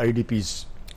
IDPs,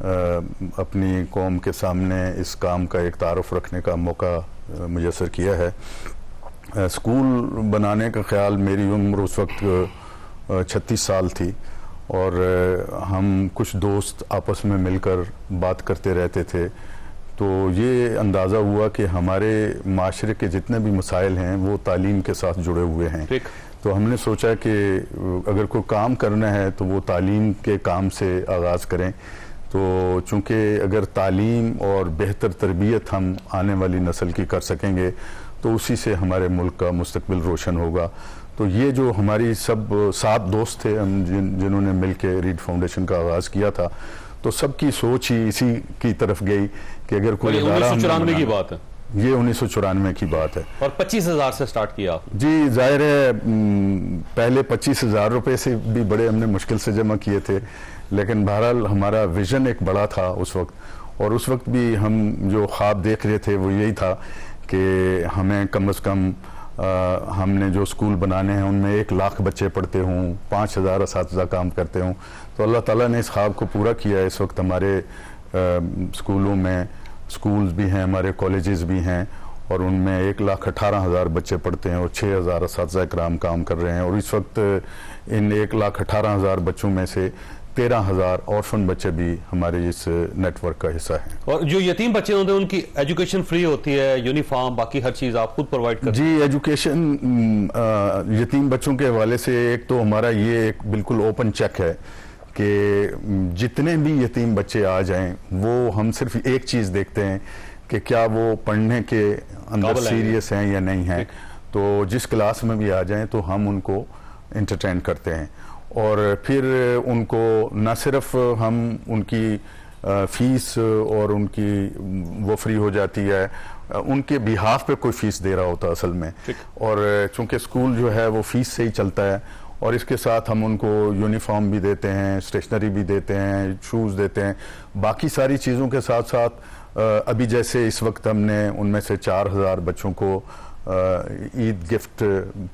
اپنی قوم کے سامنے اس کام کا ایک تعارف رکھنے کا موقع میسر کیا ہے۔ اسکول بنانے کا خیال، میری عمر اس وقت 36 سال تھی، اور ہم کچھ دوست آپس میں مل کر بات کرتے رہتے تھے، تو یہ اندازہ ہوا کہ ہمارے معاشرے کے جتنے بھی مسائل ہیں وہ تعلیم کے ساتھ جڑے ہوئے ہیں۔ تو ہم نے سوچا کہ اگر کوئی کام کرنا ہے تو وہ تعلیم کے کام سے آغاز کریں، تو چونکہ اگر تعلیم اور بہتر تربیت ہم آنے والی نسل کی کر سکیں گے تو اسی سے ہمارے ملک کا مستقبل روشن ہوگا۔ تو یہ جو ہماری سب 7 دوست تھے ہم جنہوں نے مل کے ریڈ فاؤنڈیشن کا آغاز کیا تھا، تو سب کی سوچ ہی اسی کی طرف گئی کہ اگر کوئی ادارہ 1994 کی بات ہے، یہ 1994 کی بات ہے، اور 25,000 سے سٹارٹ کیا آپ؟ جی ظاہر ہے پہلے 25,000 روپے سے بھی بڑے ہم نے مشکل سے جمع کیے تھے، لیکن بہرحال ہمارا ویژن ایک بڑا تھا اس وقت، اور اس وقت بھی ہم جو خواب دیکھ رہے تھے وہ یہی تھا کہ ہمیں کم از کم ہم نے جو اسکول بنانے ہیں ان میں 1 لاکھ بچے پڑھتے ہوں، 5,000 اساتذہ کام کرتے ہوں، تو اللہ تعالیٰ نے اس خواب کو پورا کیا ہے۔ اس وقت ہمارے اسکولوں میں اسکولز بھی ہیں، ہمارے کالجز بھی ہیں، اور ان میں 1,18,000 بچے پڑھتے ہیں اور 6,000 اساتذہ کرام کام کر رہے ہیں، اور اس وقت ان 1,18,000 بچوں میں سے 13,000 آرفن بچے بھی ہمارے اس نیٹ ورک کا حصہ ہیں۔ اور جو یتیم بچے ہوتے ہیں ان کی ایجوکیشن فری ہوتی ہے، یونیفارم باقی ہر چیز آپ خود پرووائڈ کرتے ہیں؟ جی ایجوکیشن یتیم بچوں کے حوالے سے ایک تو ہمارا یہ ایک بالکل اوپن چیک ہے کہ جتنے بھی یتیم بچے آ جائیں وہ ہم صرف ایک چیز دیکھتے ہیں کہ کیا وہ پڑھنے کے اندر سیریس ہیں یا نہیں ہیں، تو جس کلاس میں بھی آ جائیں تو ہم ان کو انٹرٹین کرتے ہیں، اور پھر ان کو نہ صرف ہم ان کی فیس اور ان کی وہ فری ہو جاتی ہے، ان کے بیہاف پہ کوئی فیس دے رہا ہوتا اصل میں، اور چونکہ اسکول جو ہے وہ فیس سے ہی چلتا ہے، اور اس کے ساتھ ہم ان کو یونیفارم بھی دیتے ہیں، اسٹیشنری بھی دیتے ہیں، شوز دیتے ہیں، باقی ساری چیزوں کے ساتھ ساتھ ابھی جیسے اس وقت ہم نے ان میں سے 4,000 بچوں کو عید گفٹ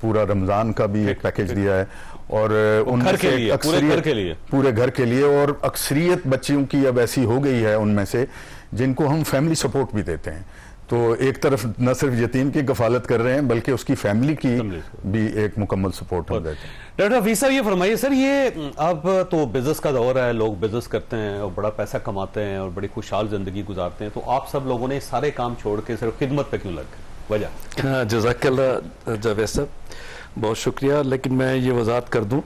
پورا رمضان کا بھی ایک پیکیج دیا ہے، اور ان میں سے پورے گھر کے لیے، اور اکثریت بچیوں کی اب ایسی ہو گئی ہے ان میں سے جن کو ہم فیملی سپورٹ بھی دیتے ہیں، تو ایک طرف نہ صرف یتیم کی کفالت کر رہے ہیں بلکہ اس کی فیملی کی بھی ایک مکمل سپورٹ ہم دیتے ہیں۔ ڈاکٹر حفیظ صاحب یہ فرمائیے سر، یہ اب تو بزنس کا دور ہے، لوگ بزنس کرتے ہیں اور بڑا پیسہ کماتے ہیں اور بڑی خوشحال زندگی گزارتے ہیں، تو آپ سب لوگوں نے سارے کام چھوڑ کے صرف خدمت پہ کیوں لگ گئے؟ وجہ؟ جزاک اللہ جاوید صاحب، بہت شکریہ، لیکن میں یہ وضاحت کر دوں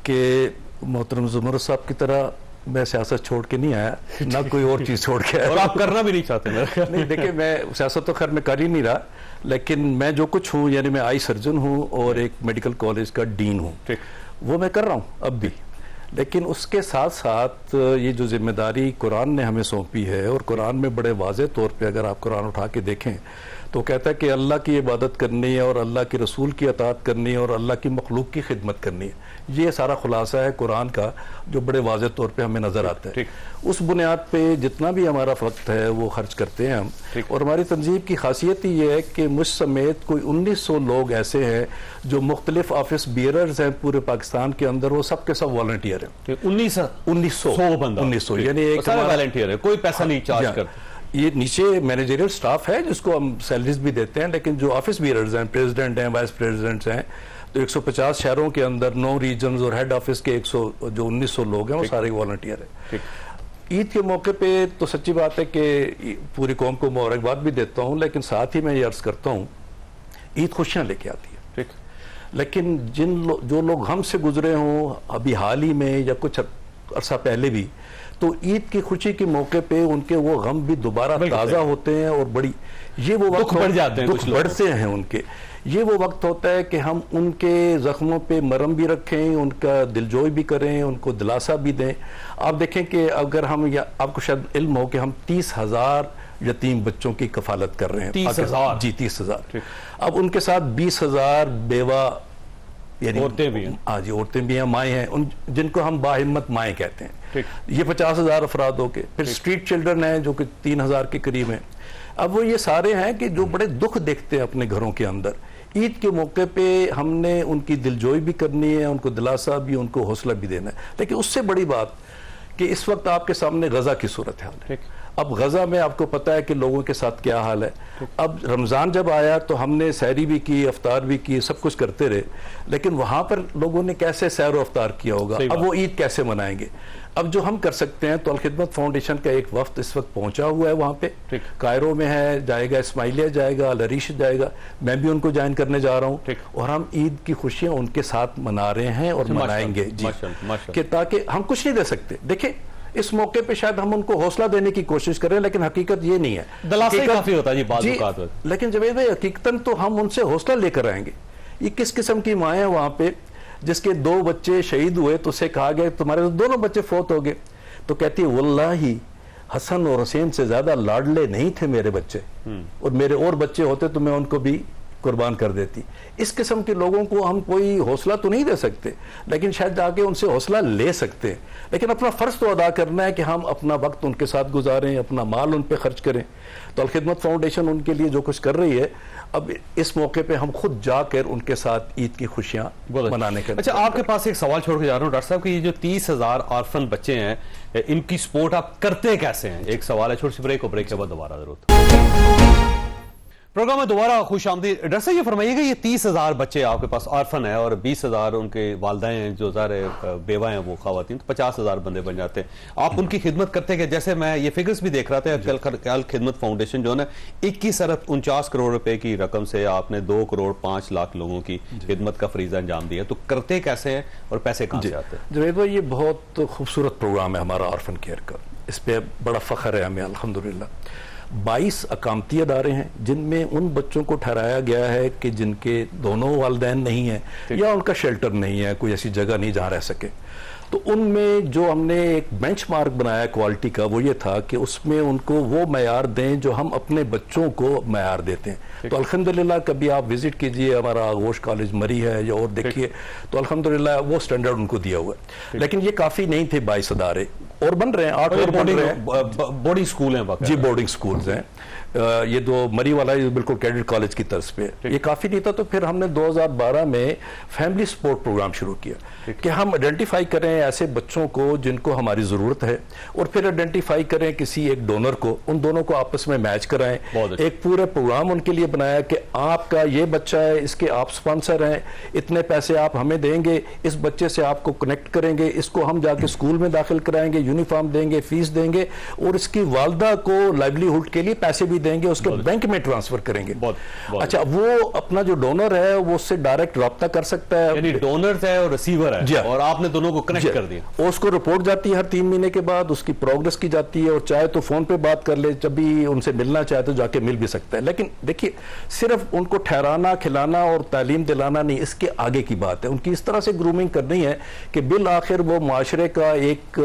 کہ محترم زمرد صاحب کی طرح میں سیاست چھوڑ کے نہیں آیا، نہ کوئی اور چیز چھوڑ کے آیا، اور آپ کرنا بھی نہیں چاہتے؟ نہیں دیکھیں، میں سیاست تو خیر میں کر ہی نہیں رہا، لیکن میں جو کچھ ہوں، یعنی میں آئی سرجن ہوں اور ایک میڈیکل کالج کا ڈین ہوں، وہ میں کر رہا ہوں اب بھی، لیکن اس کے ساتھ ساتھ یہ جو ذمہ داری قرآن نے ہمیں سونپی ہے، اور قرآن میں بڑے واضح طور پہ اگر آپ قرآن اٹھا کے دیکھیں تو کہتا ہے کہ اللہ کی عبادت کرنی ہے اور اللہ کے رسول کی اطاعت کرنی ہے اور اللہ کی مخلوق کی خدمت کرنی ہے، یہ سارا خلاصہ ہے قرآن کا جو بڑے واضح طور پہ ہمیں نظر آتا ہے۔ اس بنیاد پہ جتنا بھی ہمارا وقت ہے وہ خرچ کرتے ہیں ہم، اور ہماری تنظیم کی خاصیت یہ ہے کہ مجھ سمیت کوئی 1900 لوگ ایسے ہیں جو مختلف آفس بیئررز ہیں پورے پاکستان کے اندر، وہ سب کے سب والنٹیئر ہیں۔ 1900 یعنی ایک والنٹیئر ہے، کوئی پیسہ نہیں چارج کرتا۔ یہ نیچے مینیجریل سٹاف ہے جس کو ہم سیلریز بھی دیتے ہیں، لیکن جو آفس بیئررز ہیں، پریزیڈنٹ ہیں، وائس پریزیڈنٹس ہیں، تو 150 شہروں کے اندر 9 ریجنز اور ہیڈ آفس کے 1900 لوگ ہیں، وہ سارے والنٹیئر ہیں۔ عید کے موقع پہ تو سچی بات ہے کہ پوری قوم کو مبارکباد بھی دیتا ہوں، لیکن ساتھ ہی میں یہ عرض کرتا ہوں عید خوشیاں لے کے آتی ہے، لیکن جو لوگ ہم سے گزرے ہوں ابھی حال ہی میں یا کچھ عرصہ پہلے بھی، تو عید کی خوشی کے موقع پہ ان کے وہ غم بھی دوبارہ تازہ ہوتے ہیں، اور بڑی یہ وہ وقت بڑھ جاتے ہیں، دکھ بڑھتے ہیں ان کے، یہ وہ وقت ہوتا ہے کہ ہم ان کے زخموں پہ مرہم بھی رکھیں، ان کا دلجوئی بھی کریں، ان کو دلاسا بھی دیں۔ آپ دیکھیں کہ اگر ہم، آپ کو شاید علم ہو کہ ہم 30,000 یتیم بچوں کی کفالت کر رہے ہیں۔ 30,000؟ جی 30,000۔ اب ان کے ساتھ 20,000 بیوہ، یعنی عورتیں بھی ہیں، ہاں جی عورتیں بھی ہیں، مائیں ہیں، جن کو ہم باہمت مائیں کہتے ہیں، یہ 50,000 افراد ہو کے، پھر اسٹریٹ چلڈرن ہیں جو کہ 3,000 کے قریب ہیں۔ اب وہ یہ سارے ہیں کہ جو بڑے دکھ دیکھتے ہیں اپنے گھروں کے اندر، عید کے موقع پہ ہم نے ان کی دلجوئی بھی کرنی ہے، ان کو دلاسا بھی، ان کو حوصلہ بھی دینا ہے۔ لیکن اس سے بڑی بات کہ اس وقت آپ کے سامنے غزہ کی صورت حال ہے. اب غزہ میں آپ کو پتا ہے کہ لوگوں کے ساتھ کیا حال ہے. اب رمضان جب آیا تو ہم نے سحری بھی کی, افطار بھی کی, سب کچھ کرتے رہے, لیکن وہاں پر لوگوں نے کیسے سحر و افطار کیا ہوگا, اب وہ عید کیسے منائیں گے. اب جو ہم کر سکتے ہیں تو الخدمت فاؤنڈیشن کا ایک وفد اس وقت پہنچا ہوا ہے وہاں پہ, کائرو میں ہے, جائے گا اسماعیلیہ جائے گا, العریش جائے گا, میں بھی ان کو جوائن کرنے جا رہا ہوں, اور ہم عید کی خوشیاں ان کے ساتھ منا رہے ہیں اور منائیں گے. جی, کہ تاکہ ہم کچھ نہیں دے سکتے. دیکھیں اس موقع پہ شاید ہم ان کو حوصلہ دینے کی کوشش کریں, لیکن حقیقت یہ نہیں ہے. دلاسا ہی کافی ہوتا ہے جی بعض اوقات. لیکن جوید بھائی حقیقتاً تو ہم ان سے حوصلہ لے کر آئیں گے. یہ کس قسم کی ماں ہے وہاں پہ جس کے 2 بچے شہید ہوئے, تو اسے کہا گیا تمہارے دونوں بچے فوت ہو گئے, تو کہتی ہے واللہ حسن اور حسین سے زیادہ لاڈلے نہیں تھے میرے بچے, اور میرے اور بچے ہوتے تو میں ان کو بھی قربان کر دیتی. اس قسم کے لوگوں کو ہم کوئی حوصلہ تو نہیں دے سکتے, لیکن شاید جا کے ان سے حوصلہ لے سکتے ہیں. لیکن اپنا فرض تو ادا کرنا ہے کہ ہم اپنا وقت ان کے ساتھ گزاریں, اپنا مال ان پہ خرچ کریں. تو الخدمت فاؤنڈیشن ان کے لیے جو کچھ کر رہی ہے, اب اس موقع پہ ہم خود جا کر ان کے ساتھ عید کی خوشیاں منانے کا. اچھا, آپ کے پاس ایک سوال چھوڑ کے جا رہا ہوں ڈاکٹر صاحب, کہ یہ جو 30,000 آرفن بچے ہیں ان کی سپورٹ آپ کرتے کیسے ہیں؟ ایک سوال ہے, چھوٹی سی بریک, اور بریک کے بعد دوبارہ ضرورت. پروگرام میں دوبارہ خوش آمدید. ڈاکٹر صاحب یہ فرمائیے گا, یہ 30,000 بچے آپ کے پاس آرفن ہیں اور 20,000 ان کے والدین ہیں جو ظاہر بیوہ ہیں وہ خواتین, تو 50,000 بندے بن جاتے ہیں. آپ ان کی خدمت کرتے ہیں, جیسے میں یہ فگرز بھی دیکھ رہا تھا, کل خدمت فاؤنڈیشن جو ہے نا 21 ارب 49 کروڑ روپے کی رقم سے آپ نے 2 کروڑ 5 لاکھ لوگوں کی خدمت کا فریضہ انجام دیا. تو کرتے کیسے ہیں اور پیسے کہاں سے آتے ہیں؟ جوید بھائی یہ بہت خوبصورت پروگرام ہے ہمارا آرفن کیئر کا, اس پہ بڑا فخر ہے ہمیں الحمدللہ. 22 اقامتی ادارے ہیں جن میں ان بچوں کو ٹھہرایا گیا ہے کہ جن کے دونوں والدین نہیں ہیں یا ان کا شیلٹر نہیں ہے, کوئی ایسی جگہ نہیں جہاں رہ سکے. تو ان میں جو ہم نے ایک بینچ مارک بنایا کوالٹی کا, وہ یہ تھا کہ اس میں ان کو وہ معیار دیں جو ہم اپنے بچوں کو معیار دیتے ہیں. تو الحمدللہ کبھی آپ وزٹ کیجئے, ہمارا آغوش کالج مری ہے یا اور دیکھیے, تو الحمدللہ وہ سٹینڈرڈ ان کو دیا ہوا ہے. لیکن یہ کافی نہیں تھے 22 ادارے, اور بن رہے ہیں 8 اور بن رہے ہیں. بورڈنگ سکول ہیں جی, بورڈنگ سکولز ہیں. یہ جو مری والا ہے بالکل کیڈٹ کالج کی طرز پہ, یہ کافی نہیں تھا. تو پھر ہم نے 2012 میں فیملی سپورٹ پروگرام شروع کیا کہ ہم آئیڈینٹیفائی کریں ایسے بچوں کو جن کو ہماری ضرورت ہے, اور پھر آئیڈینٹیفائی کریں کسی ایک ڈونر کو, ان دونوں کو آپس میں میچ کرائیں. ایک پورے پروگرام ان کے لیے بنایا کہ آپ کا یہ بچہ ہے, اس کے آپ سپانسر ہیں, اتنے پیسے آپ ہمیں دیں گے, اس بچے سے آپ کو کنیکٹ کریں گے, اس کو ہم جا کے اسکول میں داخل کرائیں گے, یونیفارم دیں گے, فیس دیں گے, اور اس کی والدہ کو لائیولیہوڈ کے لیے پیسے بھی دیں گے, اس کے بینک میں ٹرانسفر کریں گے. اچھا, وہ اپنا جو ڈونر ہے وہ اس سے ڈائریکٹ رابطہ کر سکتا ہے, یعنی ڈونر ہے اور ریسیور ہے, اور آپ نے دونوں کو کنیکٹ کر دیا. اور اس کو رپورٹ جاتی ہے ہر 3 مہینے کے بعد, اس کی پروگرس کی جاتی ہے, اور چاہے تو فون پہ بات کر لے, جب بھی ان سے ملنا چاہے تو جا کے مل بھی سکتا ہے. لیکن دیکھیے صرف ان کو ٹھہرانا, کھلانا اور تعلیم دلانا نہیں, اس کے آگے کی بات ہے. ان کی اس طرح سے گرومنگ کرنی ہے کہ بالآخر وہ معاشرے کا ایک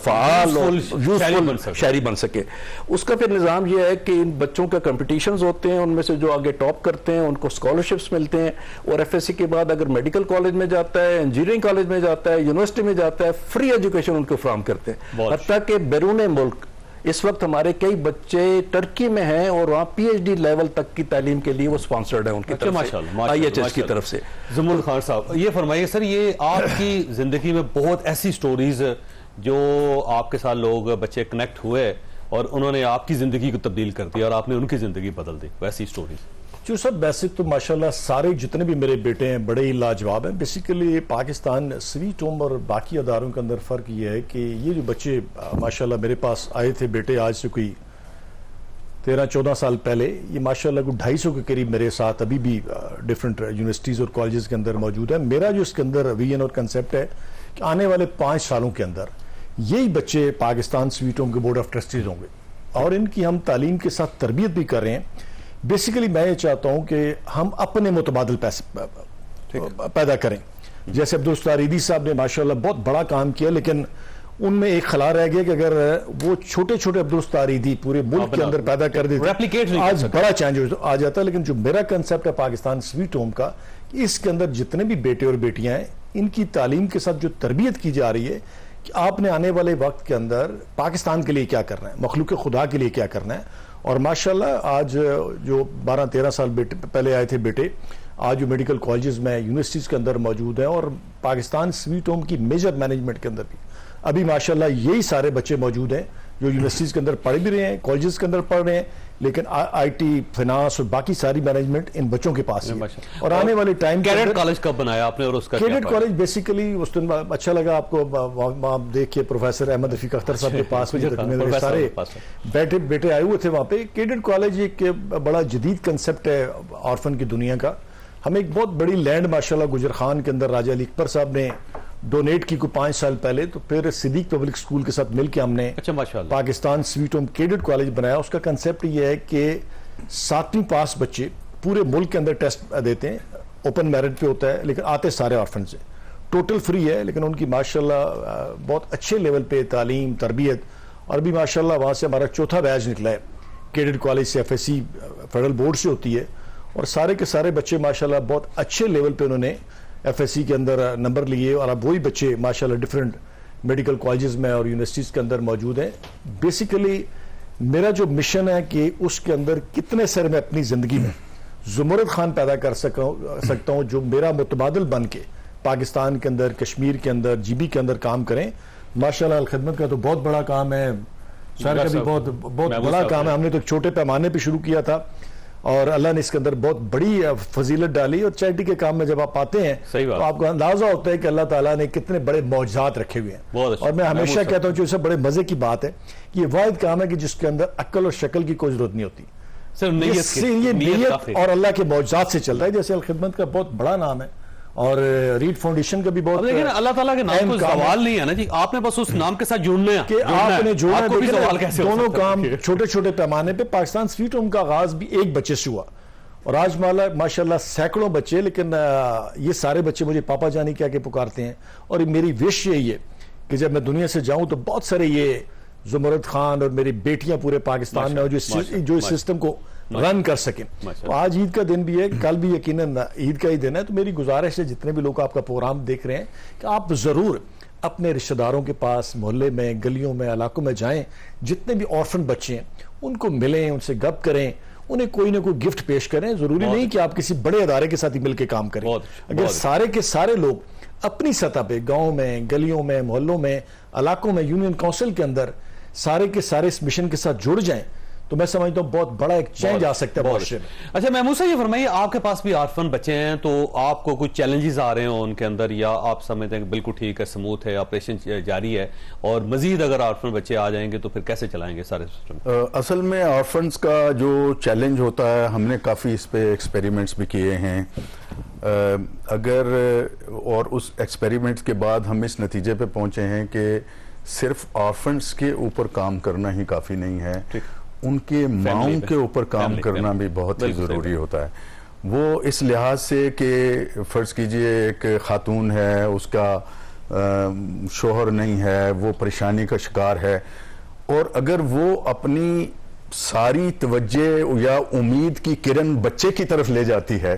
فعال اور یوزفل شہری بن سکے. اس کا پھر نظام یہ ہے کہ ان بچوں کے کمپٹیشنز ہوتے ہیں, ان میں سے جو آگے ٹاپ کرتے ہیں ان کو اسکالرشپس ملتے ہیں, اور ایف ایس سی کے بعد اگر میڈیکل کالج میں جاتا ہے, انجینئرنگ کالج میں جاتا ہے, یونیورسٹی میں جاتا ہے, فری ایجوکیشن ان کو فراہم کرتے ہیں. حتیٰ کہ بیرون ملک اس وقت ہمارے کئی بچے ٹرکی میں ہیں اور وہاں پی ایچ ڈی لیول تک کی تعلیم کے لیے وہ سپانسرڈ ہیں ان کی طرف سے, آئی ایچ ایس کی طرف سے. ضمن خان صاحب یہ فرمائیے سر, یہ آپ کی زندگی میں بہت ایسی سٹوریز جو آپ کے ساتھ لوگ بچے کنیکٹ ہوئے اور انہوں نے آپ کی زندگی کو تبدیل کر دیا اور آپ نے ان کی زندگی بدل دی, ویسی سٹوریز؟ جو سب بیسک تو ماشاءاللہ سارے جتنے بھی میرے بیٹے ہیں بڑے ہی لاجواب ہیں. بیسیکلی پاکستان سویٹ ہوم اور باقی اداروں کے اندر فرق یہ ہے کہ یہ جو بچے ماشاءاللہ میرے پاس آئے تھے بیٹے آج سے کوئی 13-14 سال پہلے, یہ ماشاءاللہ کوئی 250 کے قریب میرے ساتھ ابھی بھی ڈفرنٹ یونیورسٹیز اور کالجز کے اندر موجود ہیں. میرا جو اس کے اندر ویژن اور کنسیپٹ ہے کہ آنے والے 5 سالوں کے اندر یہی بچے پاکستان سویٹ ہوم کے بورڈ آف ٹرسٹیز ہوں گے, اور ان کی ہم تعلیم کے ساتھ تربیت بھی کر رہے ہیں. بیسیکلی میں یہ چاہتا ہوں کہ ہم اپنے متبادل پیسے پیدا کریں. جیسے عبدالستار عیدی صاحب نے ماشاءاللہ بہت بڑا کام کیا, لیکن ان میں ایک خلا رہ گیا کہ اگر وہ چھوٹے چھوٹے عبدالستار عیدی پورے ملک کے اندر پیدا کر دیتے آج بڑا چینج آ جاتا ہے. لیکن جو میرا کنسیپٹ ہے پاکستان سویٹ ہوم کا, اس کے اندر جتنے بھی بیٹے اور بیٹیاں ہیں ان کی تعلیم کے ساتھ جو تربیت کی جا رہی ہے کہ آپ نے آنے والے وقت کے اندر پاکستان کے لیے کیا کرنا ہے, مخلوق خدا کے لیے کیا کرنا ہے. اور ماشاءاللہ آج جو 12-13 سال پہلے آئے تھے بیٹے, آج جو میڈیکل کالجز میں یونیورسٹیز کے اندر موجود ہیں, اور پاکستان سویٹ ہوم کی میجر مینجمنٹ کے اندر بھی ابھی ماشاءاللہ یہی سارے بچے موجود ہیں جو یونیورسٹیز کے اندر پڑھ بھی رہے ہیں, کالجز کے اندر پڑھ رہے ہیں, لیکن آئی ٹی, فائنانس اور باقی ساری مینجمنٹ ان بچوں کے پاس ہے. اور آنے والے ٹائم کیڈٹ کالج کب بنایا آپ نے اور اس کا کیڈٹ کالج بیسیکلی اس دن اچھا لگا آپ کو آپ دیکھ کے پروفیسر احمد رفیق اختر صاحب کے پاس میرے سارے بیٹے آئے ہوئے تھے وہاں پہ. کیڈٹ کالج ایک بڑا جدید کنسپٹ ہے آرفن کی دنیا کا. ہمیں ایک بہت بڑی لینڈ ماشاءاللہ گجر خان کے اندر راجہ علی اکبر صاحب نے ڈونیٹ کی کوئی 5 سال پہلے, تو پھر صدیق پبلک اسکول کے ساتھ مل کے ہم نے Pakistan sweet home cadet college بنایا. اس کا کنسپٹ یہ ہے کہ 7ویں پاس بچے پورے ملک کے اندر ٹیسٹ دیتے ہیں, اوپن میرٹ پہ ہوتا ہے, لیکن آتے سارے آرفن سے, ٹوٹل فری ہے, لیکن ان کی ماشاءاللہ بہت اچھے لیول پہ تعلیم تربیت. اور بھی ماشاءاللہ وہاں سے ہمارا 4تھا بیچ نکلا ہے کیڈٹ کالج سے, FSC فیڈرل بورڈ سے ہوتی ہے, اور سارے کے سارے بچے ماشاءاللہ بہت اچھے لیول پہ انہوں نے FSC کے اندر نمبر لیے, اور اب وہی بچے ماشاءاللہ ڈیفرنٹ میڈیکل کالجز میں اور یونیورسٹیز کے اندر موجود ہیں. بیسیکلی میرا جو مشن ہے کہ اس کے اندر کتنے سر میں اپنی زندگی میں زمرد خان پیدا کر سکتا ہوں جو میرا متبادل بن کے پاکستان کے اندر, کشمیر کے اندر, GB کے اندر کام کریں. ماشاءاللہ الخدمت کا تو بہت بڑا کام ہے, سر کا بھی بہت بڑا کام ہے. ہم نے تو ایک چھوٹے پیمانے پہ شروع کیا تھا, اور اللہ نے اس کے اندر بہت بڑی فضیلت ڈالی. اور چیریٹی کے کام میں جب آپ آتے ہیں تو آپ کو اندازہ ہوتا ہے کہ اللہ تعالیٰ نے کتنے بڑے معجزات رکھے ہوئے ہیں. اور میں ہمیشہ کہتا ہوں جو اسے بڑے مزے کی بات ہے, یہ واحد کام ہے کہ جس کے اندر عقل اور شکل کی کوئی ضرورت نہیں ہوتی, یہ نیت اور اللہ کے معجزات سے چل رہا ہے. جیسے الخدمت کا بہت بڑا نام ہے, اور ریڈ فاؤنڈیشن کا بھی بہت, لیکن اللہ تعالیٰ کے نام کو سوال نہیں ہے نا جی, آپ نے بس اس نام کے ساتھ جڑنے ہیں کہ آپ نے جوڑنا ہے. دونوں کام چھوٹے چھوٹے پیمانے پہ. پاکستان سویٹ ہوم کا آغاز بھی ایک بچے سے ہوا, اور آج ماشاءاللہ سینکڑوں بچے, لیکن یہ سارے بچے مجھے پاپا جانی کہہ کے پکارتے ہیں. اور میری وش یہی ہے کہ جب میں دنیا سے جاؤں تو بہت سارے یہ زمرد خان اور میری بیٹیاں پورے پاکستان میں جو اس سسٹم کو رن کر سکیں. تو آج عید کا دن بھی ہے, کل بھی یقیناً عید کا ہی دن ہے. تو میری گزارش ہے جتنے بھی لوگ آپ کا پروگرام دیکھ رہے ہیں کہ آپ ضرور اپنے رشتہ داروں کے پاس, محلے میں, گلیوں میں, علاقوں میں جائیں. جتنے بھی آرفن بچے ہیں ان کو ملیں, ان سے گپ کریں, انہیں کوئی نہ کوئی گفٹ پیش کریں. ضروری نہیں کہ آپ کسی بڑے ادارے کے ساتھ ہی مل کے کام کریں. اگر سارے کے سارے لوگ اپنی سطح پہ گاؤں میں, گلیوں میں, محلوں میں, علاقوں میں, یونین کونسل کے اندر سارے کے سارے اس مشن کے ساتھ جڑ جائیں تو میں سمجھتا ہوں بہت بڑا ایک چینج آ سکتا ہے معاشرے میں. اچھا محمود صاحب یہ فرمائیے, آپ کے پاس بھی آرفن بچے ہیں, تو آپ کو کچھ چیلنجز آ رہے ہیں ان کے اندر, یا آپ سمجھتے ہیں کہ بالکل ٹھیک ہے, سموتھ ہے, آپریشن جاری ہے, اور مزید اگر آرفن بچے آ جائیں گے تو پھر کیسے چلائیں گے سارے سسٹم؟ اصل میں آرفنز کا جو چیلنج ہوتا ہے, ہم نے کافی اس پہ ایکسپیریمنٹس بھی کیے ہیں. اگر اور اس ایکسپیریمنٹس کے بعد ہم اس نتیجے پہ پہنچے ہیں کہ صرف آرفنز کے اوپر کام کرنا ہی کافی نہیں ہے, ان کے ماؤں کے اوپر کام کرنا بھی بہت ہی ضروری ہوتا ہے. وہ اس لحاظ سے کہ فرض کیجئے ایک خاتون ہے, اس کا شوہر نہیں ہے, وہ پریشانی کا شکار ہے, اور اگر وہ اپنی ساری توجہ یا امید کی کرن بچے کی طرف لے جاتی ہے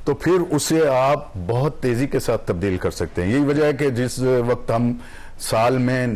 تو پھر اسے آپ بہت تیزی کے ساتھ تبدیل کر سکتے ہیں. یہی وجہ ہے کہ جس وقت ہم سال میں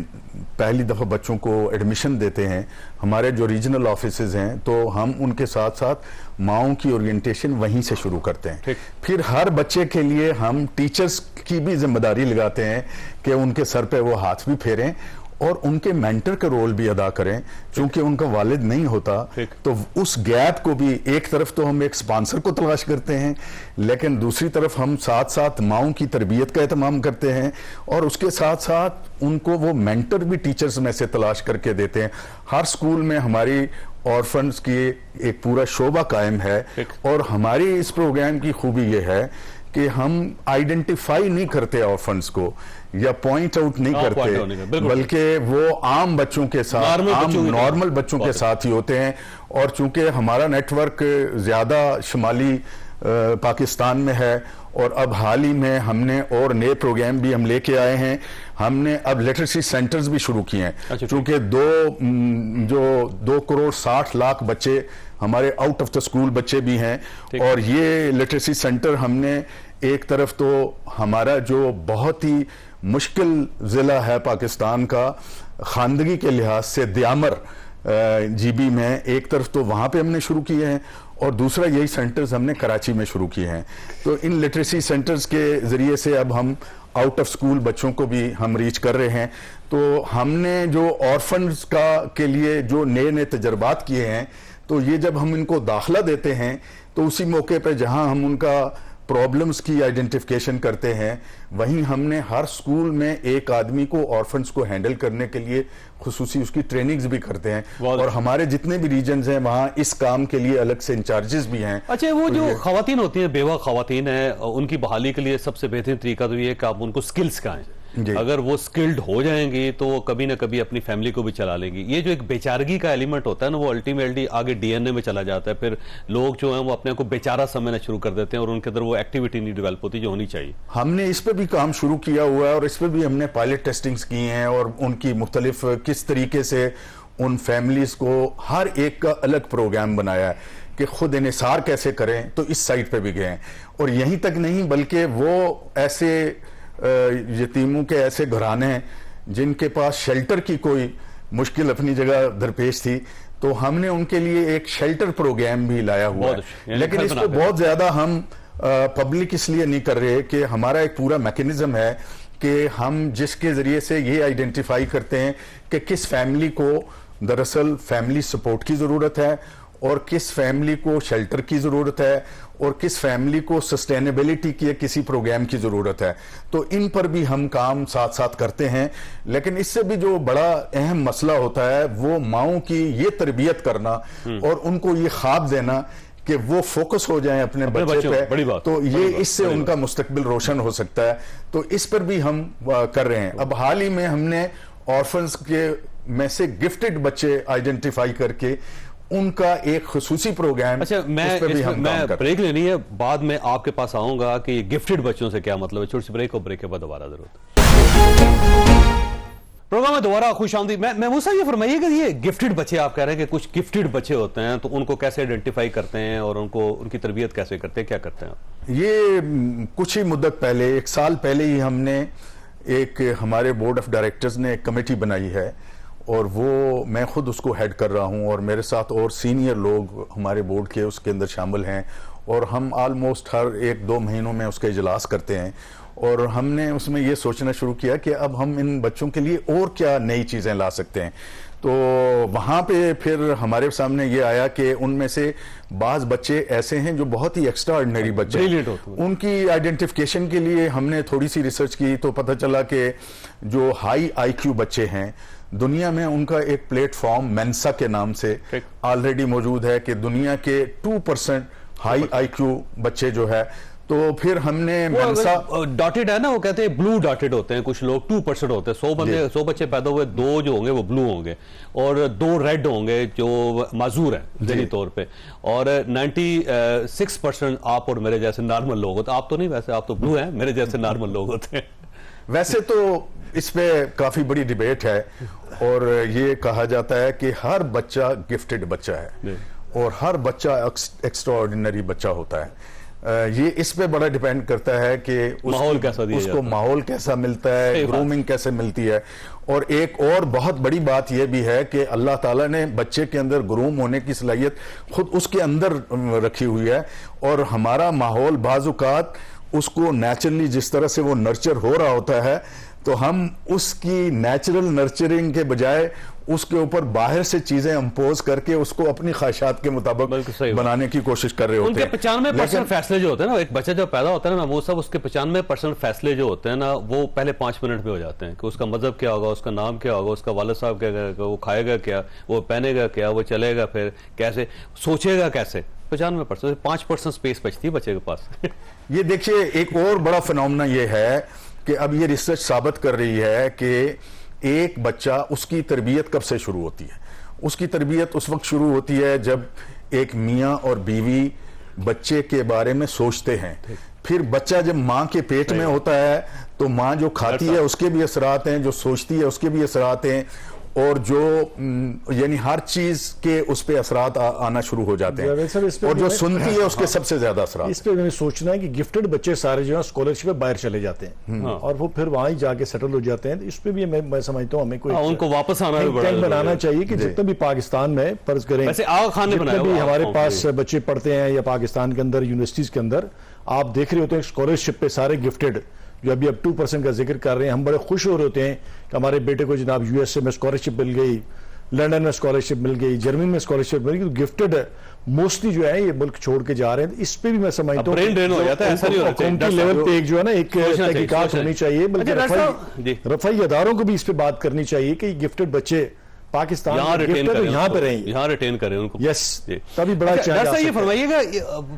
پہلی دفعہ بچوں کو ایڈمیشن دیتے ہیں, ہمارے جو ریجنل آفیسز ہیں, تو ہم ان کے ساتھ ساتھ ماؤں کی اورینٹیشن وہیں سے شروع کرتے ہیں. پھر ہر بچے کے لیے ہم ٹیچرز کی بھی ذمہ داری لگاتے ہیں کہ ان کے سر پہ وہ ہاتھ بھی پھیریں اور ان کے مینٹر کا رول بھی ادا کریں. چونکہ ان کا والد نہیں ہوتا تو اس گیپ کو بھی, ایک طرف تو ہم ایک سپانسر کو تلاش کرتے ہیں, لیکن دوسری طرف ہم ساتھ ساتھ ماؤں کی تربیت کا اہتمام کرتے ہیں, اور اس کے ساتھ ساتھ ان کو وہ مینٹر بھی ٹیچرز میں سے تلاش کر کے دیتے ہیں. ہر سکول میں ہماری آرفنز کی ایک پورا شعبہ قائم ہے, اور ہماری اس پروگرام کی خوبی یہ ہے کہ ہم آئیڈینٹیفائی نہیں کرتے آرفنز کو یا پوائنٹ آؤٹ نہیں کرتے, بلکہ وہ عام بچوں کے ساتھ, نارمل بچوں کے ساتھ ہی ہوتے ہیں. اور چونکہ ہمارا نیٹ ورک زیادہ شمالی پاکستان میں ہے, اور اب حال ہی میں ہم نے اور نئے پروگرام بھی ہم لے کے آئے ہیں. ہم نے اب لٹریسی سینٹرز بھی شروع کیے ہیں, چونکہ 2 کروڑ 60 لاکھ بچے ہمارے آؤٹ آف دا اسکول بچے بھی ہیں, اور یہ لٹریسی سینٹر ہم نے ایک طرف تو ہمارا جو بہت ہی مشکل ضلع ہے پاکستان کا خواندگی کے لحاظ سے, دیامر GB میں, ایک طرف تو وہاں پہ ہم نے شروع کیے ہیں, اور دوسرا یہی سینٹرز ہم نے کراچی میں شروع کیے ہیں. تو ان لٹریسی سینٹرز کے ذریعے سے اب ہم آؤٹ آف سکول بچوں کو بھی ہم ریچ کر رہے ہیں, تو ہم نے جو آرفنز کے لیے جو نئے نئے تجربات کیے ہیں، تو یہ جب ہم ان کو داخلہ دیتے ہیں تو اسی موقع پہ جہاں ہم ان کا پرابلمز کی آئیڈینٹیفیکیشن کرتے ہیں، وہیں ہم نے ہر سکول میں ایک آدمی کو آرفنز کو ہینڈل کرنے کے لیے خصوصی اس کی ٹریننگز بھی کرتے ہیں، اور ہمارے جتنے بھی ریجنز ہیں وہاں اس کام کے لیے الگ سے انچارجز بھی ہیں۔ اچھا، وہ جو خواتین ہوتی ہیں، بیوہ خواتین ہیں، ان کی بحالی کے لیے سب سے بہترین طریقہ تو یہ ہے کہ آپ ان کو سکل سکھائیں۔ اگر وہ سکلڈ ہو جائیں گی تو وہ کبھی نہ کبھی اپنی فیملی کو بھی چلا لیں گی۔ یہ جو ایک بیچارگی کا ایلیمنٹ ہوتا ہے نا، وہ الٹیمیٹلی آگے ڈی این اے میں چلا جاتا ہے، پھر لوگ جو ہیں وہ اپنے کو بیچارہ سمجھنا شروع کر دیتے ہیں اور ان کے اندر وہ ایکٹیویٹی نہیں ڈیولپ ہوتی جو ہونی چاہیے۔ ہم نے اس پہ بھی کام شروع کیا ہوا ہے، اور اس پہ بھی ہم نے پائلٹ ٹیسٹنگز کی ہیں، اور ان کی مختلف کس طریقے سے ان فیملیز کو ہر ایک کا الگ پروگرام بنایا ہے کہ خود انحصار کیسے کریں، تو اس سائٹ پہ بھی گئے ہیں۔ اور یہیں تک نہیں بلکہ وہ ایسے یتیموں کے ایسے گھرانے ہیں جن کے پاس شیلٹر کی کوئی مشکل اپنی جگہ درپیش تھی، تو ہم نے ان کے لیے ایک شیلٹر پروگرام بھی لایا ہوا ہے۔ لیکن اس پہ بہت زیادہ ہم پبلک اس لیے نہیں کر رہے کہ ہمارا ایک پورا میکینزم ہے کہ ہم جس کے ذریعے سے یہ آئیڈینٹیفائی کرتے ہیں کہ کس فیملی کو دراصل فیملی سپورٹ کی ضرورت ہے، اور کس فیملی کو شیلٹر کی ضرورت ہے، اور کس فیملی کو سسٹینیبلٹی کی کسی پروگرام کی ضرورت ہے۔ تو ان پر بھی ہم کام ساتھ ساتھ کرتے ہیں۔ لیکن اس سے بھی جو بڑا اہم مسئلہ ہوتا ہے وہ ماؤں کی یہ تربیت کرنا اور ان کو یہ خواب دینا کہ وہ فوکس ہو جائیں اپنے بچے پہ، تو یہ اس سے ان کا مستقبل روشن ہو سکتا ہے۔ تو اس پر بھی ہم کر رہے ہیں۔ اب حال ہی میں ہم نے آرفنز کے میں سے گفٹڈ بچے آئیڈینٹیفائی کر کے ان کا ایک خصوصی پروگرام، اچھا میں بریک لینی ہے، بعد میں آپ کے پاس آؤں گا کہ یہ گفٹڈ بچوں سے کیا مطلب ہے۔ چھوٹی سی بریک، اور بریک کے بعد دوبارہ ضرورت پروگرام میں دوبارہ خوش آمدید۔ میں موسیٰ یہ فرمائیے کہ یہ گفٹڈ بچے آپ کہہ رہے ہیں کہ کچھ گفٹڈ بچے ہوتے ہیں، تو ان کو کیسے آئیڈینٹیفائی کرتے ہیں اور ان کی تربیت کیسے کرتے ہیں، کیا کرتے ہیں؟ یہ کچھ ہی مدت پہلے، 1 سال پہلے ہی ہم نے ہمارے بورڈ آف ڈائریکٹرز نے ایک کمیٹی بنائی ہے، اور وہ میں خود اس کو ہیڈ کر رہا ہوں، اور میرے ساتھ اور سینئر لوگ ہمارے بورڈ کے اس کے اندر شامل ہیں، اور ہم آلموسٹ ہر 1-2 مہینوں میں اس کا اجلاس کرتے ہیں۔ اور ہم نے اس میں یہ سوچنا شروع کیا کہ اب ہم ان بچوں کے لیے اور کیا نئی چیزیں لا سکتے ہیں۔ تو وہاں پہ پھر ہمارے سامنے یہ آیا کہ ان میں سے بعض بچے ایسے ہیں جو بہت ہی ایکسٹرا آرڈنری بچے ہیں، ان کی آئیڈینٹیفیکیشن کے لیے ہم نے تھوڑی سی ریسرچ کی، تو پتہ چلا کہ جو ہائی آئی کیو بچے ہیں دنیا میں ان کا ایک پلیٹ فارم مینسا کے نام سے آلریڈی موجود ہے کہ دنیا کے 2% ہائی آئی کیو بچے جو ہے، تو پھر ہم نے مینسا ڈاٹڈ ہے نا، وہ کہتے ہیں بلو ڈاٹڈ ہوتے ہیں، کچھ لوگ 2% ہوتے ہیں، 100 بچے پیدا ہوئے 2 جو ہوں گے وہ بلو ہوں گے، اور 2 ریڈ ہوں گے جو معذور ہیں ذہنی طور پہ، اور 96% آپ اور میرے جیسے نارمل لوگ ہوتے ہیں۔ آپ تو نہیں، ویسے آپ تو بلو ہیں، میرے جیسے نارمل لوگ ہوتے ہیں۔ ویسے تو اس پہ کافی بڑی ڈیبیٹ ہے، اور یہ کہا جاتا ہے کہ ہر بچہ گفٹڈ بچہ ہے، اور ہر بچہ ایکسٹرا آرڈینری بچہ ہوتا ہے۔ یہ اس پہ بڑا ڈیپینڈ کرتا ہے کہ اس کو ماحول کیسا ملتا ہے، گرومنگ کیسے ملتی ہے۔ اور ایک اور بہت بڑی بات یہ بھی ہے کہ اللہ تعالیٰ نے بچے کے اندر گروم ہونے کی صلاحیت خود اس کے اندر رکھی ہوئی ہے، اور ہمارا ماحول بعض اوقات اس کو نیچرلی جس طرح سے وہ نرچر ہو رہا ہوتا ہے، تو ہم اس کی نیچرل نرچرنگ کے بجائے اس کے اوپر باہر سے چیزیں امپوز کر کے اس کو اپنی خواہشات کے مطابق بنانے کی کوشش کر رہے ہوتے ہیں۔ ان کے 95% فیصلے جو ہوتے ہیں نا، ایک بچہ جو پیدا ہوتا ہے نا وہ سب، اس کے 95% فیصلے جو ہوتے ہیں نا وہ پہلے 5 منٹ میں ہو جاتے ہیں، کہ اس کا مذہب کیا ہوگا، اس کا نام کیا ہوگا، اس کا والد صاحب کیا کرے گا، وہ کھائے گا کیا، وہ پہنے گا کیا، وہ چلے گا پھر کیسے، سوچے گا کیسے۔ 95%، 5% سپیس بچتی ہے بچے کے پاس۔ یہ دیکھیے ایک اور بڑا فنومنا یہ ہے کہ اب یہ ریسرچ ثابت کر رہی ہے کہ ایک بچہ، اس کی تربیت کب سے شروع ہوتی ہے؟ اس کی تربیت اس وقت شروع ہوتی ہے جب ایک میاں اور بیوی بچے کے بارے میں سوچتے ہیں۔ پھر بچہ جب ماں کے پیٹ میں ہوتا ہے تو ماں جو کھاتی ہے اس کے بھی اثرات ہیں، جو سوچتی ہے اس کے بھی اثرات ہیں، اور جو یعنی ہر چیز کے اس پہ اثرات آنا شروع ہو جاتے ہیں، اور جو سنتی ہے اس کے سب سے زیادہ اثرات۔ اس پہ میں سوچنا ہے کہ گفٹڈ بچے سارے جو ہیں اسکالرشپ پہ باہر چلے جاتے ہیں، اور وہ پھر وہاں ہی جا کے سیٹل ہو جاتے ہیں۔ اس پہ بھی میں سمجھتا ہوں ہمیں کوئی ان کو واپس آنا بنانا چاہیے کہ جتنے بھی پاکستان میں فرض کریں جتنے بھی ہمارے پاس بچے پڑھتے ہیں یا پاکستان کے اندر یونیورسٹیز کے اندر، آپ دیکھ رہے ہوتے ہیں اسکالرشپ پہ سارے گفٹڈ جو ابھی اب 2% کا ذکر کر رہے ہیں. ہم بڑے خوش ہو رہے ہوتے ہیں کہ ہمارے بیٹے کو جناب USA میں اسکالرشپ مل گئی, لنڈن میں اسکالرشپ مل گئی, جرمنی میں اسکالرشپ مل گئی. گفٹڈ موسٹلی جو ہے یہ ملک چھوڑ کے جا رہے ہیں. اس پہ بھی میں سمجھتا ہوں حکومتی لیول پہ ایک جو ہے نا ایک تحقیقات ہونی چاہیے, بلکہ رفائی اداروں کو بھی اس پہ بات کرنی چاہیے کہ گفٹڈ بچے پاکستان یہاں پہ رہیں, یہاں ریٹین کریں ان کو. یس, تبھی بڑا ڈاکٹر صاحب یہ فرمائیے گا,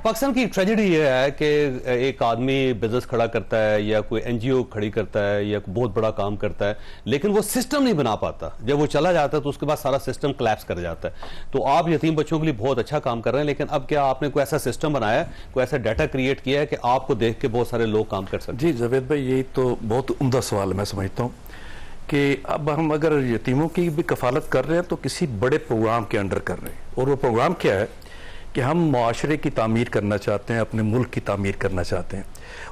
پاکستان کی ٹریجڈی یہ ہے کہ ایک آدمی بزنس کھڑا کرتا ہے یا کوئی NGO کھڑی کرتا ہے یا بہت بڑا کام کرتا ہے, لیکن وہ سسٹم نہیں بنا پاتا. جب وہ چلا جاتا ہے تو اس کے بعد سارا سسٹم کلیپس کر جاتا ہے. تو آپ یتیم بچوں کے لیے بہت اچھا کام کر رہے ہیں, لیکن اب کیا آپ نے کوئی ایسا سسٹم بنایا ہے, کوئی ایسا ڈیٹا کریٹ کیا ہے کہ آپ کو دیکھ کے بہت سارے لوگ کام کر سکتے ہیں؟ جی جاوید بھائی, یہ تو بہت عمدہ سوال میں سمجھتا ہوں کہ اب ہم اگر یتیموں کی بھی کفالت کر رہے ہیں تو کسی بڑے پروگرام کے انڈر کر رہے ہیں. اور وہ پروگرام کیا ہے کہ ہم معاشرے کی تعمیر کرنا چاہتے ہیں, اپنے ملک کی تعمیر کرنا چاہتے ہیں.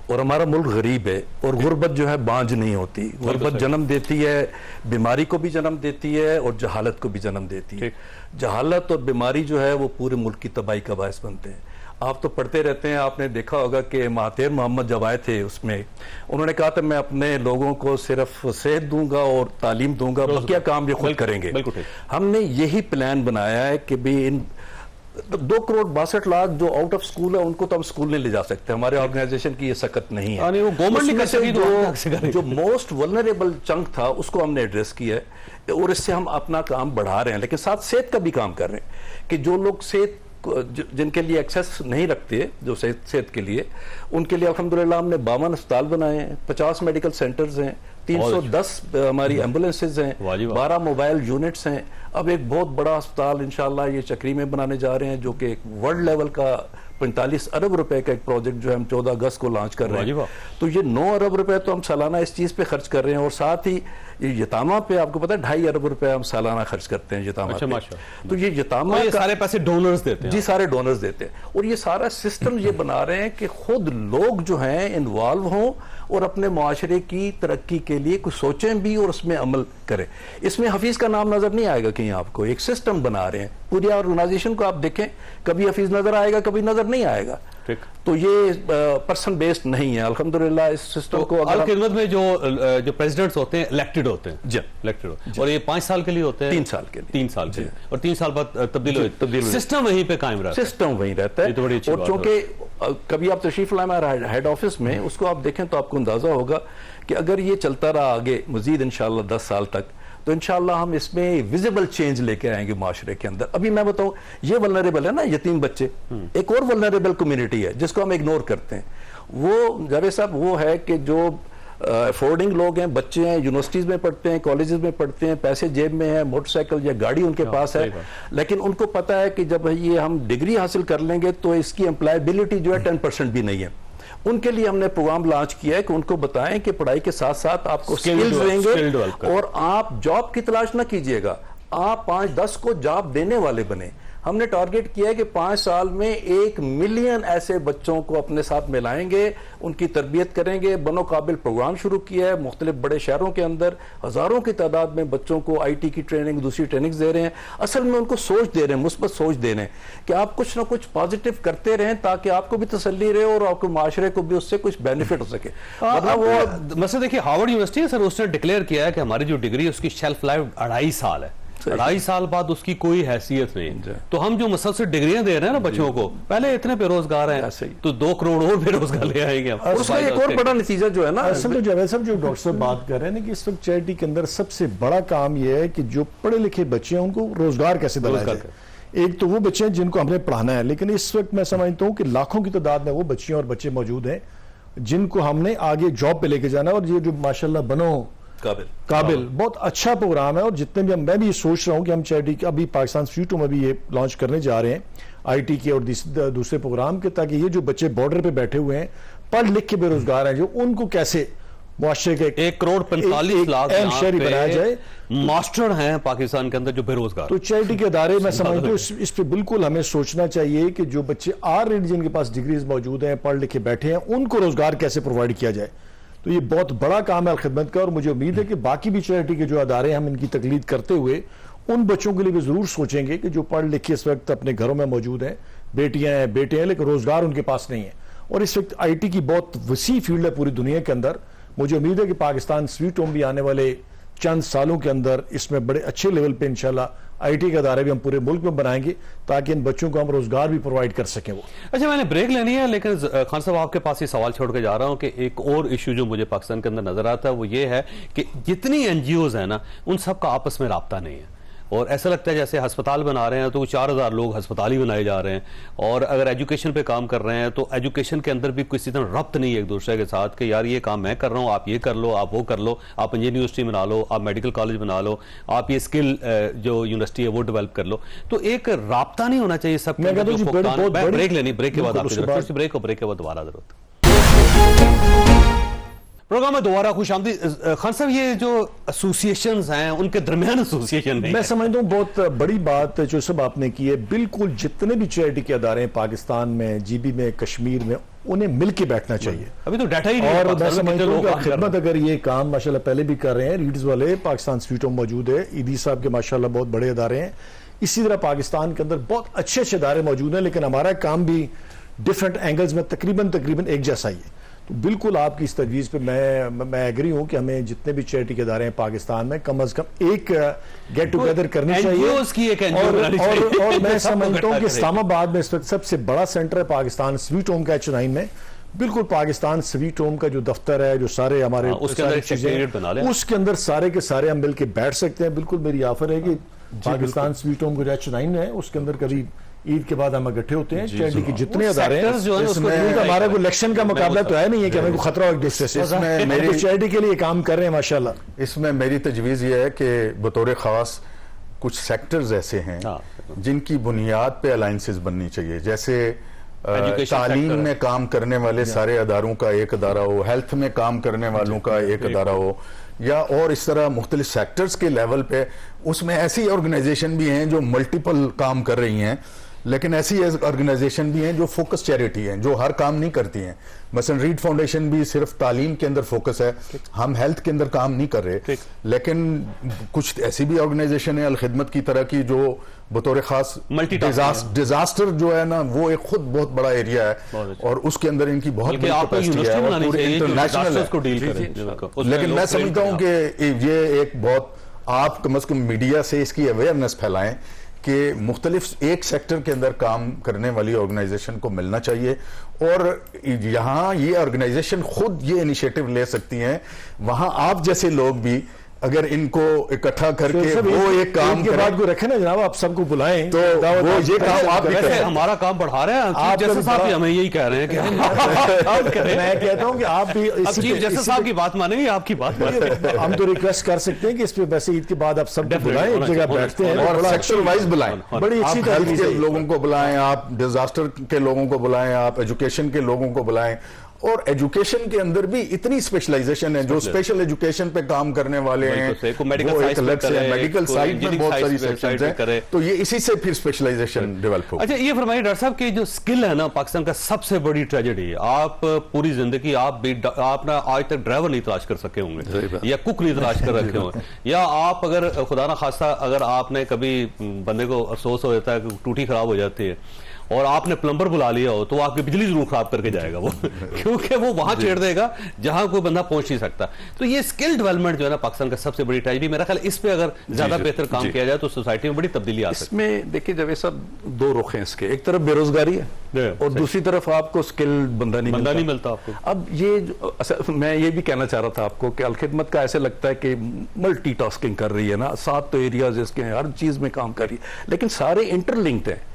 اور ہمارا ملک غریب ہے, اور غربت جو ہے بانجھ نہیں ہوتی. غربت جنم دیتی ہے, بیماری کو بھی جنم دیتی ہے, اور جہالت کو بھی جنم دیتی ہے. جہالت اور بیماری جو ہے وہ پورے ملک کی تباہی کا باعث بنتے ہیں. آپ تو پڑھتے رہتے ہیں, آپ نے دیکھا ہوگا کہ مہاتیر محمد جب آئے تھے اس میں انہوں نے کہا تھا میں اپنے لوگوں کو صرف صحت دوں گا اور تعلیم دوں گا, بقیہ کام یہ خود کریں گے. ہم نے یہی پلان بنایا ہے کہ بھی ان 2,62,00,000 جو آؤٹ آف سکول ہے ان کو تو ہم سکول نہیں لے جا سکتے. ہمارے آرگنائزیشن کی یہ سخت نہیں ہے. جو موسٹ ولنریبل چنک تھا اس کو ہم نے ایڈریس کیا ہے, اور اس سے ہم اپنا کام بڑھا رہے ہیں, لیکن ساتھ صحت کا بھی کام کر رہے ہیں کہ جو لوگ صحت جن کے لیے ایکسیس نہیں رکھتے جو صحت کے لیے, ان کے لیے الحمدللہ ہم نے 52 اسپتال بنائے ہیں, 50 میڈیکل سینٹرز ہیں, 310 ہماری ایمبولینسز ہیں, 12 موبائل یونٹس ہیں. اب ایک بہت بڑا اسپتال انشاءاللہ یہ چکری میں بنانے جا رہے ہیں, جو کہ ایک ورلڈ لیول کا 45 ارب روپے کا ایک پروجیکٹ جو ہے ہم 14 اگست کو لانچ کر رہے ہیں. تو یہ 9 ارب روپے تو ہم سالانہ اس چیز پہ خرچ کر رہے ہیں, اور ساتھ ہی یہ یتامہ پہ آپ کو پتا ہے 2.5 ارب روپے ہم سالانہ خرچ کرتے ہیں یتامہ پہ. تو یہ یتامہ سارے پیسے ڈونرز دیتے ہیں. جی سارے ڈونرز دیتے ہیں, اور یہ سارا سسٹم یہ بنا رہے ہیں کہ خود لوگ جو ہیں انوالو ہوں اور اپنے معاشرے کی ترقی کے لیے کچھ سوچیں بھی اور اس میں عمل کریں. اس میں حفیظ کا نام نظر نہیں آئے گا کہیں آپ کو, ایک سسٹم بنا رہے ہیں. پوری آرگنائزیشن کو آپ دیکھیں, کبھی حفیظ نظر آئے گا کبھی نظر نہیں آئے گا. تو یہ پرسن بیسڈ نہیں ہے الحمدللہ. اس سسٹم کو خدمت میں جو پریزیڈنٹس ہوتے ہیں الیکٹڈ ہوتے ہیں, جی الیکٹڈ, اور یہ 5 سال کے لیے ہوتے ہیں, 3 سال کے لیے, 3 سال کے لیے, اور 3 سال بعد تبدیل سسٹم وہیں پہ قائم رہتا ہے. سسٹم وہیں رہتا ہے. اور چونکہ کبھی آپ تشریف لائیں ہمارا ہیڈ آفس میں, اس کو آپ دیکھیں تو آپ کو اندازہ ہوگا کہ اگر یہ چلتا رہا آگے مزید انشاءاللہ 10 سال تک, تو انشاءاللہ ہم اس میں ویزیبل چینج لے کے آئیں گے معاشرے کے اندر. ابھی میں بتاؤں یہ ولنریبل ہے نا یتیم بچے, ایک اور ولنریبل کمیونٹی ہے جس کو ہم اگنور کرتے ہیں. وہ جاوید صاحب وہ ہے کہ جو افورڈنگ لوگ ہیں, بچے ہیں, یونیورسٹیز میں پڑھتے ہیں, کالجز میں پڑھتے ہیں, پیسے جیب میں ہیں, موٹر سائیکل یا گاڑی ان کے پاس ہے, لیکن ان کو پتا ہے کہ جب یہ ہم ڈگری حاصل کر لیں گے تو اس کی امپلائبلٹی جو ہے 10% بھی نہیں ہے. ان کے لیے ہم نے پروگرام لانچ کیا ہے کہ ان کو بتائیں کہ پڑھائی کے ساتھ ساتھ آپ کو سکلز دیں گے, اور آپ جاب کی تلاش نہ کیجئے گا, آپ 5-10 کو جاب دینے والے بنے. ہم نے ٹارگٹ کیا ہے کہ 5 سال میں 1 ملین ایسے بچوں کو اپنے ساتھ ملائیں گے, ان کی تربیت کریں گے. بنو قابل پروگرام شروع کیا ہے مختلف بڑے شہروں کے اندر, ہزاروں کی تعداد میں بچوں کو IT کی ٹریننگ, دوسری ٹریننگز دے رہے ہیں. اصل میں ان کو سوچ دے رہے ہیں, مثبت سوچ دے رہے ہیں کہ آپ کچھ نہ کچھ پازیٹیو کرتے رہیں تاکہ آپ کو بھی تسلی رہے اور آپ کو معاشرے کو بھی اس سے کچھ بینیفٹ ہو سکے. مثلا دیکھیے ہارورڈ یونیورسٹی ہے سر, اس نے ڈکلیئر کیا ہے کہ ہماری جو ڈگری ہے اس کی شیلف لائف 2.5 سال ہے. 2.5 سال بعد اس کی کوئی حیثیت نہیں. تو ہم جو مسلسل ڈگریاں دے رہے ہیں نا بچوں کو, پہلے اتنے بے روزگار ہیں تو 2 کروڑ اور بے روزگار لے آئیں گے. اس کا ایک اور بڑا نتیجہ جو ہے نا, اصل میں جاوید صاحب جو ڈاکٹر صاحب بات کر رہے ہیں کہ اس وقت چیریٹی کے اندر سب سے بڑا کام یہ ہے کہ جو پڑھے لکھے بچے ہیں ان کو روزگار کیسے دلایا جائے. ایک تو وہ بچے ہیں جن کو ہم نے پڑھانا ہے, لیکن اس وقت میں سمجھتا ہوں کہ لاکھوں کی تعداد میں وہ بچیاں اور بچے موجود ہیں جن کو ہم نے آگے جاب پہ لے کے جانا ہے. اور یہ جو ماشاءاللہ بنو قابل بہت اچھا پروگرام ہے, اور جتنے بھی میں بھی یہ سوچ رہا ہوں کہ ہم چیریٹی کا ابھی پاکستان انسٹیٹیوٹ میں بھی یہ لانچ کرنے جا رہے ہیں IT کے اور دوسرے پروگرام کے, تاکہ یہ جو بچے بارڈر پہ بیٹھے ہوئے ہیں پڑھ لکھ کے بے روزگار ہیں, جو ان کو کیسے معاشرے کے 1,45,00,000 شہری بنایا جائے. ماسٹر ہیں پاکستان کے اندر جو بے روزگار. تو چیریٹی کے ادارے میں سمجھتا ہوں اس پہ بالکل ہمیں سوچنا چاہیے کہ جو بچے آلریڈی جن کے پاس ڈگریز موجود ہیں, پڑھ لکھ کے بیٹھے ہیں, ان کو روزگار کیسے پرووائڈ کیا جائے. تو یہ بہت بڑا کام ہے خدمت کا, اور مجھے امید ہے کہ باقی بھی چیریٹی کے جو ادارے ہم ان کی تقلید کرتے ہوئے ان بچوں کے لیے بھی ضرور سوچیں گے کہ جو پڑھ لکھ کے اس وقت اپنے گھروں میں موجود ہیں, بیٹیاں ہیں بیٹے ہیں, لیکن روزگار ان کے پاس نہیں ہے. اور اس وقت IT کی بہت وسیع فیلڈ ہے پوری دنیا کے اندر, مجھے امید ہے کہ پاکستان سویٹ ہوم بھی آنے والے چند سالوں کے اندر اس میں بڑے اچھے لیول پہ انشاءاللہ آئی ٹی کا ادارے بھی ہم پورے ملک میں بنائیں گے تاکہ ان بچوں کو ہم روزگار بھی پرووائڈ کر سکیں. وہ اچھا میں نے بریک لینی ہے لیکن خان صاحب آپ کے پاس یہ سوال چھوڑ کے جا رہا ہوں کہ ایک اور ایشو جو مجھے پاکستان کے اندر نظر آتا ہے وہ یہ ہے کہ جتنی این جی اوز ہیں نا ان سب کا آپس میں رابطہ نہیں ہے اور ایسا لگتا ہے جیسے ہسپتال بنا رہے ہیں تو 4000 لوگ ہسپتال ہی بنائے جا رہے ہیں اور اگر ایجوکیشن پہ کام کر رہے ہیں تو ایجوکیشن کے اندر بھی کسی طرح ربط نہیں ہے ایک دوسرے کے ساتھ کہ یار یہ کام میں کر رہا ہوں آپ یہ کر لو آپ وہ کر لو آپ انجینئرنگ یونیورسٹی بنا لو آپ میڈیکل کالج بنا لو آپ یہ اسکل جو یونیورسٹی ہے وہ ڈیولپ کر لو تو ایک رابطہ نہیں ہونا چاہیے سب بریک لینی بریک کے بعد آپ بریک کے بعد دوبارہ ضرورت پروگرام میں دوبارہ خوش آمدید. خان صاحب یہ جو ایسوسیشنز ہیں ان کے درمیان ایسوسیشن نہیں میں سمجھتا ہوں بہت بڑی بات جو سب آپ نے کی ہے. بالکل جتنے بھی چیریٹی کے ادارے ہیں پاکستان میں جی بی میں کشمیر میں انہیں مل کے بیٹھنا چاہیے. ابھی تو ڈیٹا ہی نہیں اور میں سمجھتا ہوں کہ خدمت اگر یہ کام ماشاءاللہ پہلے بھی کر رہے ہیں ریڈز والے پاکستان سویٹ ہوم موجود ہے ایدی صاحب کے ماشاءاللہ بہت بڑے ادارے ہیں. اسی طرح پاکستان کے اندر بہت اچھے اچھے ادارے موجود ہیں لیکن ہمارا کام بھی ڈفرینٹ اینگلز میں تقریباً ایک جیسا ہی ہے. تو بالکل آپ کی اس تجویز پہ میں ایگری ہوں کہ ہمیں جتنے بھی چیریٹی کے ادارے ہیں پاکستان میں کم از کم ایک گیٹ ٹوگیدر کرنی چاہیے. اور میں سمجھتا ہوں کہ اسلام آباد میں اس وقت سب سے بڑا سینٹر ہے پاکستان سویٹ ہوم کا H9 میں. بالکل پاکستان سویٹ ہوم کا جو دفتر ہے جو سارے ہمارے اس کے اندر سارے کے سارے ہم مل کے بیٹھ سکتے ہیں. بالکل میری آفر ہے کہ پاکستان سویٹ ہوم جو H9 ہے اس کے اندر کبھی عید کے بعد ہم اکٹھے ہوتے ہیں چیریٹی کے جتنے ادارے ہیں ہمارا کوئی الیکشن کا مقابلہ تو ہے نہیں ہے کہ ہمیں کوئی خطرہ ہو ایک دوسرے سے. چیریٹی کے لیے کام کر رہے ہیں ماشاءاللہ. اس میں میری تجویز یہ ہے کہ بطور خاص کچھ سیکٹرز ایسے ہیں جن کی بنیاد پہ الائنسز بننی چاہیے. جیسے تعلیم میں کام کرنے والے سارے اداروں کا ایک ادارہ ہو, ہیلتھ میں کام کرنے والوں کا ایک ادارہ ہو, یا اور اس طرح مختلف سیکٹرز کے لیول پہ. اس میں ایسی آرگنائزیشن بھی ہیں جو ملٹیپل کام کر رہی ہیں لیکن ایسی آرگنائزیشن بھی ہیں جو فوکس چیریٹی ہیں جو ہر کام نہیں کرتی ہیں. مثلا ریڈ فاؤنڈیشن بھی صرف تعلیم کے اندر فوکس ہے, ہم ہیلتھ کے اندر کام نہیں کر رہے. لیکن کچھ ایسی بھی آرگنائزیشن ہے الخدمت کی طرح کی جو بطور خاص ڈیزاسٹر جو ہے نا وہ ایک خود بہت بڑا ایریا ہے اور اس کے اندر ان کی بہت بڑی کیپیسٹی ہے انٹرنیشنل ہے. لیکن میں سمجھتا ہوں کہ یہ ایک بہت آپ کم از کم میڈیا سے اس کی اویئرنیس پھیلائیں کہ مختلف ایک سیکٹر کے اندر کام کرنے والی آرگنائزیشن کو ملنا چاہیے اور یہاں یہ آرگنائزیشن خود یہ انیشیٹو لے سکتی ہیں. وہاں آپ جیسے لوگ بھی اگر ان کو اکٹھا کر کے وہ ایک کام کے بعد کو رکھیں نا جناب آپ سب کو بلائیں تو وہ یہ کام آپ ہمارا کام بڑھا رہے ہیں. آپ جیسے صاحب بھی ہمیں یہی کہہ رہے ہیں کہ میں کہتا ہوں کہ آپ بھی چیف جسٹس صاحب کی بات مانیں گے آپ کی بات ہم تو ریکویسٹ کر سکتے ہیں کہ اس پہ ویسے عید کے بعد آپ سب بلائیں ایک جگہ بیٹھتے ہیں اور سیکٹر وائز بلائیں. بڑی اچھی ہیلتھ کے لوگوں کو بلائیں, آپ ڈیزاسٹر کے لوگوں کو بلائیں, آپ ایجوکیشن کے لوگوں کو بلائیں. اور ایجوکیشن کے اندر بھی اتنی اسپیشلائزیشن ہے جو اسپیشل ایجوکیشن پہ کام کرنے والے ہیں میڈیکل سائٹ میں بہت ساری سیکشنز ہیں تو یہ اسی سے پھر اسپیشلائزیشن ڈیولپ ہو. اچھا یہ فرمائیے ڈاکٹر صاحب کہ جو اسکل ہے نا پاکستان کا سب سے بڑی ٹریجڈی ہے. آپ پوری زندگی آپ نا آج تک ڈرائیور نہیں تلاش کر سکے ہوں گے یا کک نہیں تلاش کر رکھے ہوں گے یا آپ اگر خدا نہ خواستہ اگر آپ نے کبھی بندے کو افسوس ہو جاتا ہے کہ ٹوٹی خراب ہو جاتی ہے اور آپ نے پلمبر بلا لیا ہو تو آپ کی بجلی ضرور خراب کر کے جائے گا وہ کیونکہ وہ وہاں چھیڑ دے گا جہاں کوئی بندہ پہنچ نہیں سکتا. تو یہ اسکل ڈیولپمنٹ جو ہے نا پاکستان کا سب سے بڑی ٹریجڈی. میرا خیال اس پہ اگر زیادہ بہتر کام کیا جائے تو سوسائٹی میں بڑی تبدیلی آ سکتی ہے. اس میں دیکھیں جب یہ سب دو رخ ہیں اس کے, ایک طرف بے روزگاری ہے اور دوسری طرف آپ کو اسکل بندہ نہیں ملتا آپ کو. اب یہ میں یہ بھی کہنا چاہ رہا تھا آپ کو کہ الخدمت کا ایسے لگتا ہے کہ ملٹی ٹاسکنگ کر رہی ہے نا, 7 تو ایریاز اس کے ہیں, ہر چیز میں کام کر رہی ہے لیکن سارے انٹر لنکڈ ہیں.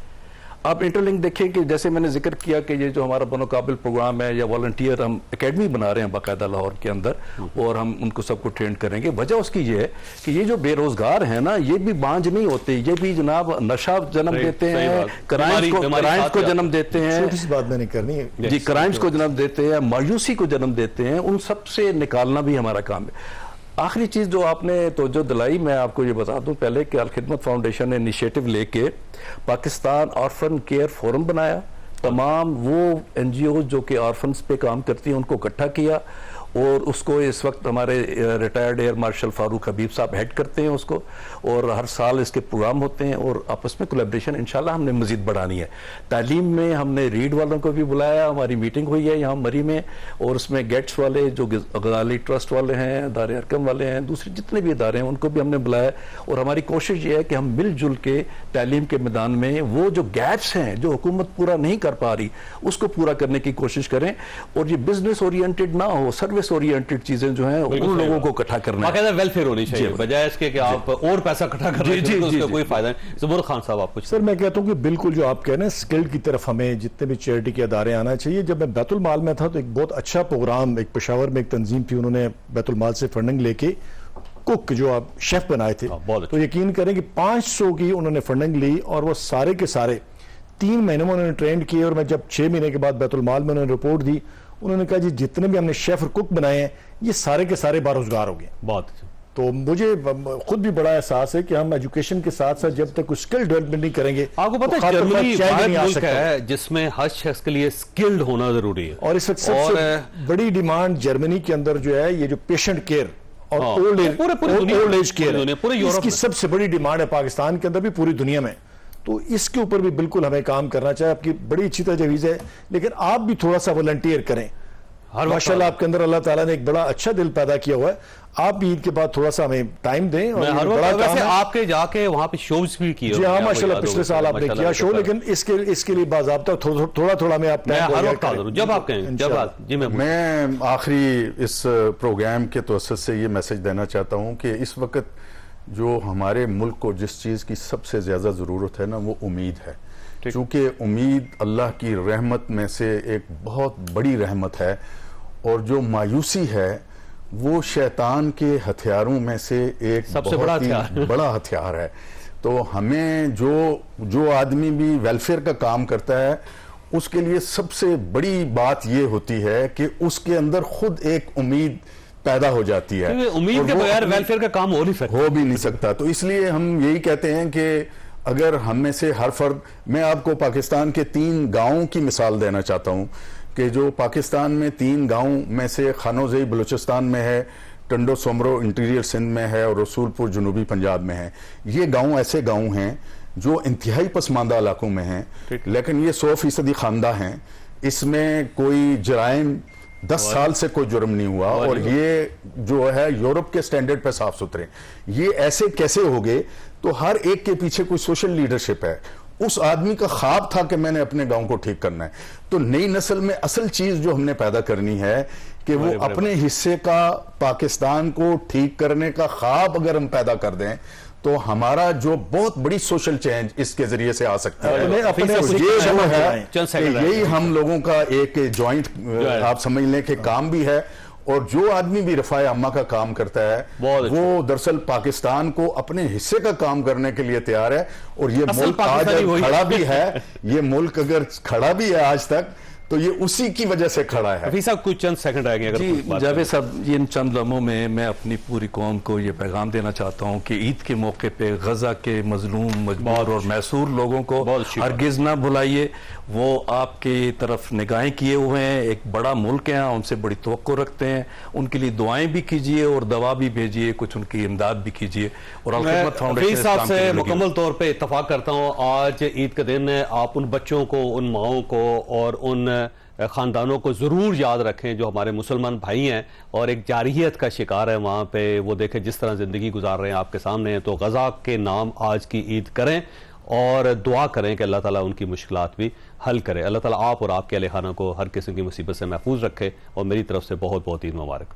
آپ انٹرلنک دیکھیں کہ جیسے میں نے ذکر کیا کہ یہ جو ہمارا بنو قابل پروگرام ہے یا والنٹیئر ہم اکیڈمی بنا رہے ہیں باقاعدہ لاہور کے اندر اور ہم ان کو سب کو ٹرین کریں گے. وجہ اس کی یہ ہے کہ یہ جو بے روزگار ہیں نا یہ بھی بانج نہیں ہوتے, یہ بھی جناب نشہ جنم دیتے ہیں, کرائمز کو جنم دیتے ہیں, چھوٹی سی بات میں نے کرنی ہے جی, کرائمز کو جنم دیتے ہیں, مایوسی کو جنم دیتے ہیں, ان سب سے نکالنا بھی ہمارا کام ہے. آخری چیز جو آپ نے توجہ دلائی میں آپ کو یہ بتا دوں پہلے کہ الخدمت فاؤنڈیشن نے انیشیٹو لے کے پاکستان آرفن کیئر فورم بنایا, تمام وہ این جی اوز جو کہ آرفنز پہ کام کرتی ہیں ان کو اکٹھا کیا اور اس کو اس وقت ہمارے ریٹائرڈ ایئر مارشل فاروق حبیب صاحب ہیڈ کرتے ہیں اس کو، اور ہر سال اس کے پروگرام ہوتے ہیں، اور آپس میں کولیبریشن انشاءاللہ ہم نے مزید بڑھانی ہے۔ تعلیم میں ہم نے ریڈ والوں کو بھی بلایا، ہماری میٹنگ ہوئی ہے یہاں مری میں، اور اس میں گیٹس والے جو غزالی ٹرسٹ والے ہیں، ادارے ارکم والے ہیں، دوسرے جتنے بھی ادارے ہیں ان کو بھی ہم نے بلایا، اور ہماری کوشش یہ ہے کہ ہم مل جل کے تعلیم کے میدان میں وہ جو گیپس ہیں جو حکومت پورا نہیں کر پا رہی اس کو پورا کرنے کی کوشش کریں، اور یہ بزنس اورینٹڈ نہ ہو، سروس اورینٹڈ چیزیں جو ہیں ان لوگوں کو اکٹھا کرنا ہے، ویلفیئر ہونی چاہیے بجائے اس کے کہ آپ اور پیسہ اکٹھا کر رہے ہیں، اس کا کوئی فائدہ نہیں۔ زبور خان صاحب آپ کچھ؟ سر میں کہتا ہوں کہ بالکل جو آپ کہہ رہے ہیں اسکلڈ کی طرف ہمیں جتنے بھی چیریٹی کے ادارے آنا چاہیے۔ جب میں بیت المال میں تھا تو ایک بہت اچھا پروگرام ایک پشاور میں ایک تنظیم تھی، انہوں نے بیت المال سے فنڈنگ لے کے کک جو آپ شیف بنائے تھے، تو یقین کریں کہ 500 کی انہوں نے فنڈنگ لی، اور وہ سارے کے سارے 3 مہینے میں انہوں نے ٹرینڈ کیے، اور میں جب 6 مہینے کے بعد بیت المال میں انہوں نے رپورٹ دی، انہوں نے کہا جی جتنے بھی ہم نے شیف اور کک بنائے ہیں یہ سارے کے سارے باروزگار ہو گئے۔ بہت تو مجھے خود بھی بڑا احساس ہے کہ ہم ایجوکیشن کے ساتھ ساتھ جب تک اسکل ڈیولپمنٹ نہیں کریں گے، آپ کو پتہ ہے جرمنی ملک ہے جس میں ہر شخص کے لیے اسکلڈ ہونا ضروری ہے، اور اس وقت سب سے بڑی ڈیمانڈ جرمنی کے اندر جو ہے یہ جو پیشنٹ کیئر اور اولڈ ایج کیئر ہے، اس کی سب سے بڑی ڈیمانڈ ہے پاکستان کے اندر بھی پوری دنیا میں۔ تو اس کے اوپر بھی بالکل ہمیں کام کرنا چاہیے۔ آپ کی بڑی اچھی تجویز ہے، لیکن آپ بھی تھوڑا سا والنٹیئر کریں۔ ماشاءاللہ آپ کے اندر اللہ تعالیٰ نے ایک بڑا اچھا دل پیدا کیا ہوا ہے، آپ بھی عید کے بعد تھوڑا سا ہمیں ٹائم دیں۔ اور آپ کے جا کے وہاں پہ شوز بھی کیے؟ جی ہاں ماشاءاللہ پچھلے سال آپ نے کیا شو، لیکن اس کے لیے باضابطہ تھوڑا تھوڑا میں آپ جب آپ کہیں۔ میں آخری اس پروگرام کے توسط سے یہ میسج دینا چاہتا ہوں کہ اس وقت جو ہمارے ملک کو جس چیز کی سب سے زیادہ ضرورت ہے نا وہ امید ہے، چونکہ امید اللہ کی رحمت میں سے ایک بہت بڑی رحمت ہے، اور جو مایوسی ہے وہ شیطان کے ہتھیاروں میں سے ایک سب سے بڑا ہتھیار ہے۔ تو ہمیں جو آدمی بھی ویلفیئر کا کام کرتا ہے اس کے لیے سب سے بڑی بات یہ ہوتی ہے کہ اس کے اندر خود ایک امید پیدا ہو جاتی ہے، امید کے بغیر ویلفیئر کا کام ہو بھی نہیں سکتا۔ تو اس لیے ہم یہی کہتے ہیں کہ اگر ہم میں سے ہر فرد، میں آپ کو پاکستان کے 3 گاؤں کی مثال دینا چاہتا ہوں کہ جو پاکستان میں 3 گاؤں میں سے خانوزئی بلوچستان میں ہے، ٹنڈو سومرو انٹیریئر سندھ میں ہے، اور رسول پور جنوبی پنجاب میں ہے۔ یہ گاؤں ایسے گاؤں ہیں جو انتہائی پسماندہ علاقوں میں ہیں، لیکن یہ 100% خواندہ ہیں، اس میں کوئی جرائم 10 سال سے کوئی جرم نہیں ہوا، اور یہ جو ہے یورپ کے سٹینڈرڈ پہ صاف ستھرے۔ یہ ایسے کیسے ہو گئے؟ تو ہر ایک کے پیچھے کوئی سوشل لیڈرشپ ہے۔ اس آدمی کا خواب تھا کہ میں نے اپنے گاؤں کو ٹھیک کرنا ہے۔ تو نئی نسل میں اصل چیز جو ہم نے پیدا کرنی ہے کہ وہ اپنے حصے کا پاکستان کو ٹھیک کرنے کا خواب اگر ہم پیدا کر دیں تو ہمارا جو بہت بڑی سوشل چینج اس کے ذریعے سے آ سکتا ہے۔ یہی ہم لوگوں کا ایک جوائنٹ آپ سمجھ لیں کہ کام بھی ہے، اور جو آدمی بھی رفاع عامہ کا کام کرتا ہے وہ دراصل پاکستان کو اپنے حصے کا کام کرنے کے لیے تیار ہے، اور یہ ملک آج کھڑا بھی ہے، یہ ملک اگر کھڑا بھی ہے آج تک تو یہ اسی کی وجہ سے کھڑا ہے۔ حفیظ صاحب کچھ چند سیکنڈ رہ گئے اگر جی جاوید صاحب، یہ ان چند لمحوں میں میں اپنی پوری قوم کو یہ پیغام دینا چاہتا ہوں کہ عید کے موقع پہ غزہ کے مظلوم، مجبور اور محصور لوگوں کو ہرگز نہ بھلائیے۔ وہ آپ کی طرف نگاہیں کیے ہوئے ہیں، ایک بڑا ملک ہے، ان سے بڑی توقع رکھتے ہیں، ان کے لیے دعائیں بھی کیجئے اور دوا بھی بھیجئے، کچھ ان کی امداد بھی کیجئے۔ اور الخدمت فاؤنڈیشن حفیظ صاحب سے مکمل طور پہ اتفاق کرتا ہوں، آج عید کا دن ہے، آپ ان بچوں کو، ان ماؤں کو اور ان خاندانوں کو ضرور یاد رکھیں جو ہمارے مسلمان بھائی ہیں اور ایک جارحیت کا شکار ہے وہاں پہ، وہ دیکھیں جس طرح زندگی گزار رہے ہیں آپ کے سامنے ہیں۔ تو غزہ کے نام آج کی عید کریں اور دعا کریں کہ اللہ تعالیٰ ان کی مشکلات بھی حل کرے۔ اللہ تعالیٰ آپ اور آپ کے اہل خانہ کو ہر قسم کی مصیبت سے محفوظ رکھے، اور میری طرف سے بہت بہت عید مبارک۔